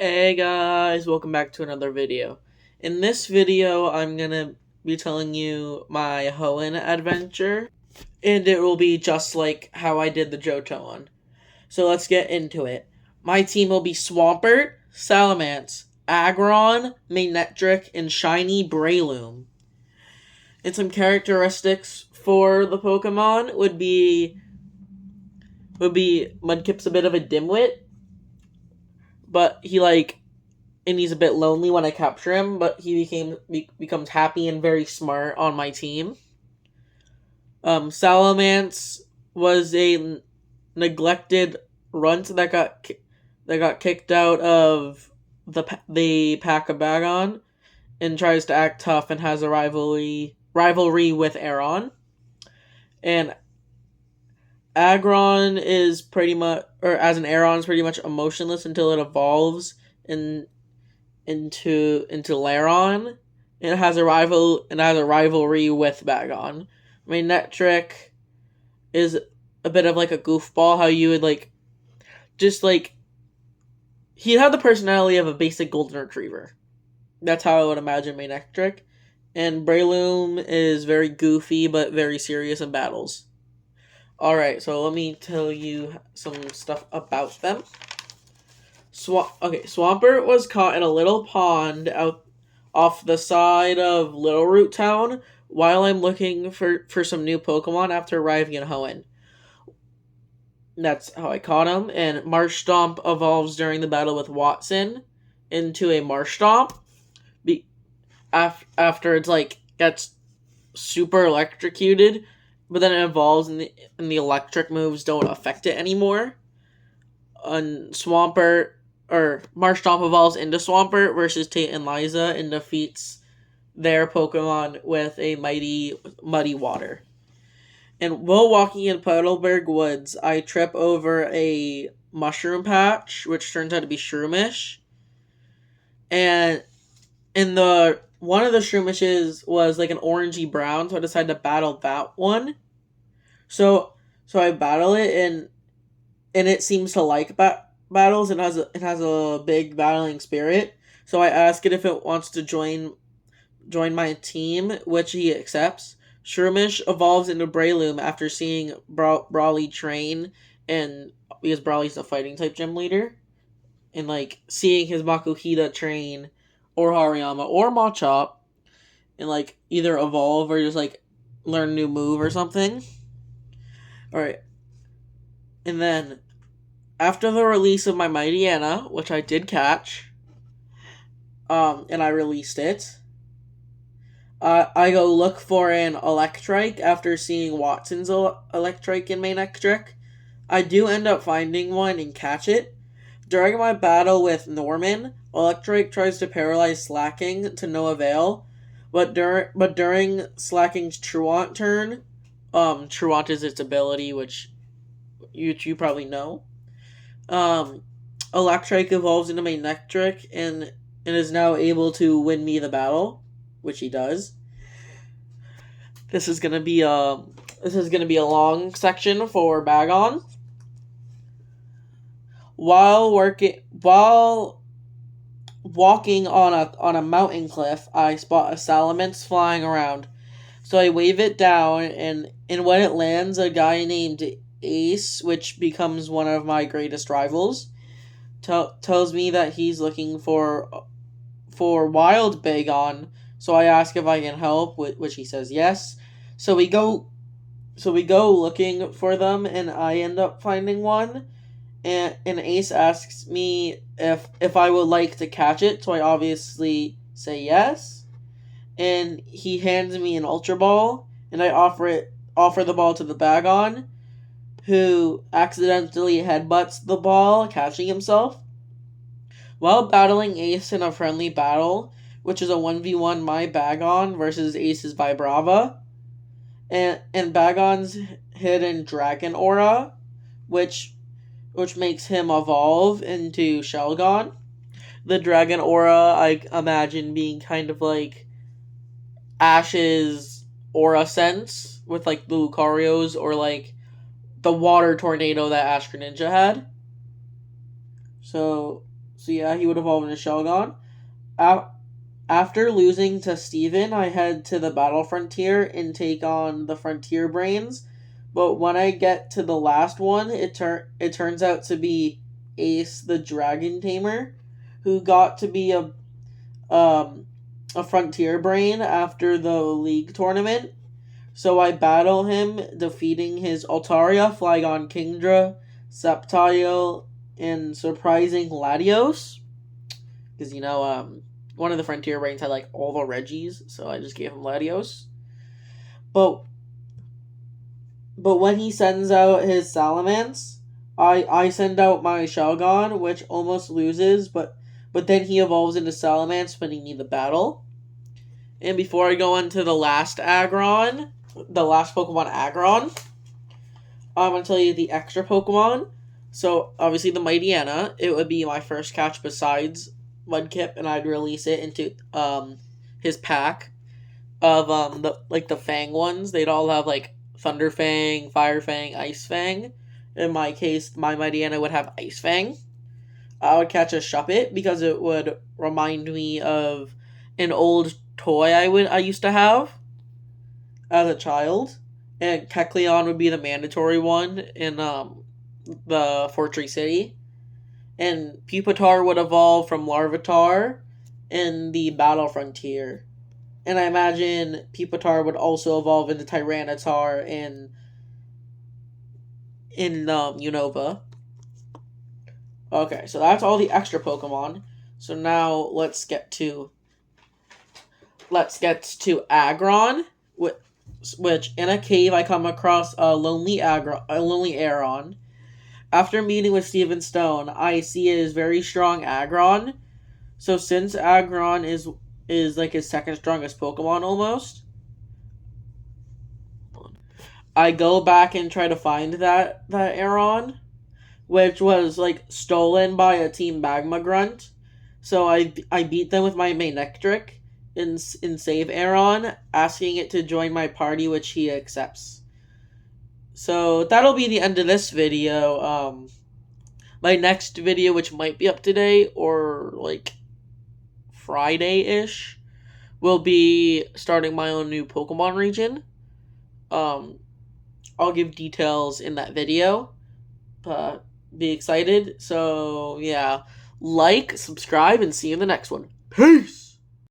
Hey guys, welcome back to another video. In this video, I'm gonna be telling you my Hoenn adventure, and it will be just like how I did the Johto one. So let's get into it. My team will be Swampert, Salamence, Aggron, Manectric, and Shiny Breloom. And some characteristics for the Pokemon would be Mudkip's a bit of a dimwit, but and he's a bit lonely when I capture him, but he becomes happy and very smart on my team. Salamence was a neglected runt that got kicked out of the pack of Bagon and tries to act tough and has a rivalry with Aron. And Aggron is pretty much, or as an Aron, is pretty much emotionless until it evolves into Laron. It has a rivalry with Bagon. Manectric is a bit of like a goofball. How you would he'd have the personality of a basic golden retriever. That's how I would imagine Manectric. And Breloom is very goofy but very serious in battles. Alright, so let me tell you some stuff about them. Swampert was caught in a little pond out off the side of Little Root Town while I'm looking for some new Pokemon after arriving in Hoenn. That's how I caught him. And Marshtomp evolves during the battle with Watson into a Marshtomp. After it's gets super electrocuted, but then it evolves and the electric moves don't affect it anymore. And Marshtomp evolves into Swampert versus Tate and Liza and defeats their Pokemon with a mighty Muddy Water. And while walking in Puddleberg Woods, I trip over a mushroom patch, which turns out to be Shroomish. And one of the Shroomishes was like an orangey brown, so I decided to battle that one. So I battle it, and it seems to like battles. It has a big battling spirit. So I ask it if it wants to join my team, which he accepts. Shroomish evolves into Breloom after seeing Brawly train, and because Brawly's a fighting type gym leader, and seeing his Makuhita train, or Hariyama, or Machop, and either evolve or just learn a new move or something. Alright. And then after the release of my Mightyena, which I did catch, and I released it, I go look for an Electrike after seeing Watson's Electrike in Manectric. I do end up finding one and catch it. During my battle with Norman, Electrike tries to paralyze Slacking to no avail, but during Slacking's Truant turn, Truant is its ability, which you probably know. Electrike evolves into Manectric and is now able to win me the battle, which he does. This is gonna be a long section for Bagon. While walking on a mountain cliff, I spot a Salamence flying around. So I wave it down, and when it lands, a guy named Ace, which becomes one of my greatest rivals, tells me that he's looking for wild Bagon. So I ask if I can help, which he says yes. So we go looking for them, and I end up finding one. And Ace asks me if I would like to catch it, so I obviously say yes. And he hands me an Ultra Ball, and I offer the ball to the Bagon, who accidentally headbutts the ball, catching himself. While battling Ace in a friendly battle, which is a 1v1 my Bagon versus Ace's Vibrava, and Bagon's hidden Dragon Aura, which makes him evolve into Shelgon. The Dragon Aura, I imagine being kind of like Ash's Aura Sense with the Lucarios, or the water tornado that Ash Greninja had. So So yeah, he would evolve into Shelgon. A- After losing to Steven, I head to the Battle Frontier and take on the Frontier Brains. But when I get to the last one, it turns out to be Ace the Dragon Tamer, who got to be um a Frontier Brain after the League tournament. So I battle him, defeating his Altaria, Flygon Kingdra, Sceptile, and surprising Latios. Because, one of the Frontier Brains had, like, all the Reggies, so I just gave him Latios. But when he sends out his Salamence, I send out my Shelgon, which almost loses, but then he evolves into Salamence, winning me the battle. And before I go on to the last Pokemon Aggron, I'm going to tell you the extra Pokemon. So, obviously, the Mightyena, it would be my first catch besides Mudkip, and I'd release it into his pack of the Fang ones. They'd all have, like, Thunder Fang, Fire Fang, Ice Fang. In my case, my Mightyena would have Ice Fang. I would catch a Shuppet because it would remind me of an old toy I used to have as a child, and Kecleon would be the mandatory one in the Fortree City, and Pupitar would evolve from Larvitar in the Battle Frontier, and I imagine Pupitar would also evolve into Tyranitar in Unova. Okay, so that's all the extra Pokemon. So now let's get to Aggron, which in a cave I come across a lonely Aeron. After meeting with Steven Stone, I see it is very strong Aggron. So since Aggron is like his second strongest Pokemon almost, I go back and try to find that Aeron, which was like stolen by a Team Magma Grunt. So I beat them with my Manectric in Save Aeron, asking it to join my party, which he accepts. So that'll be the end of this video. My next video, which might be up today or like Friday-ish, will be starting my own new Pokemon region. I'll give details in that video. Be excited. So yeah, like, subscribe, and see you in the next one. Peace!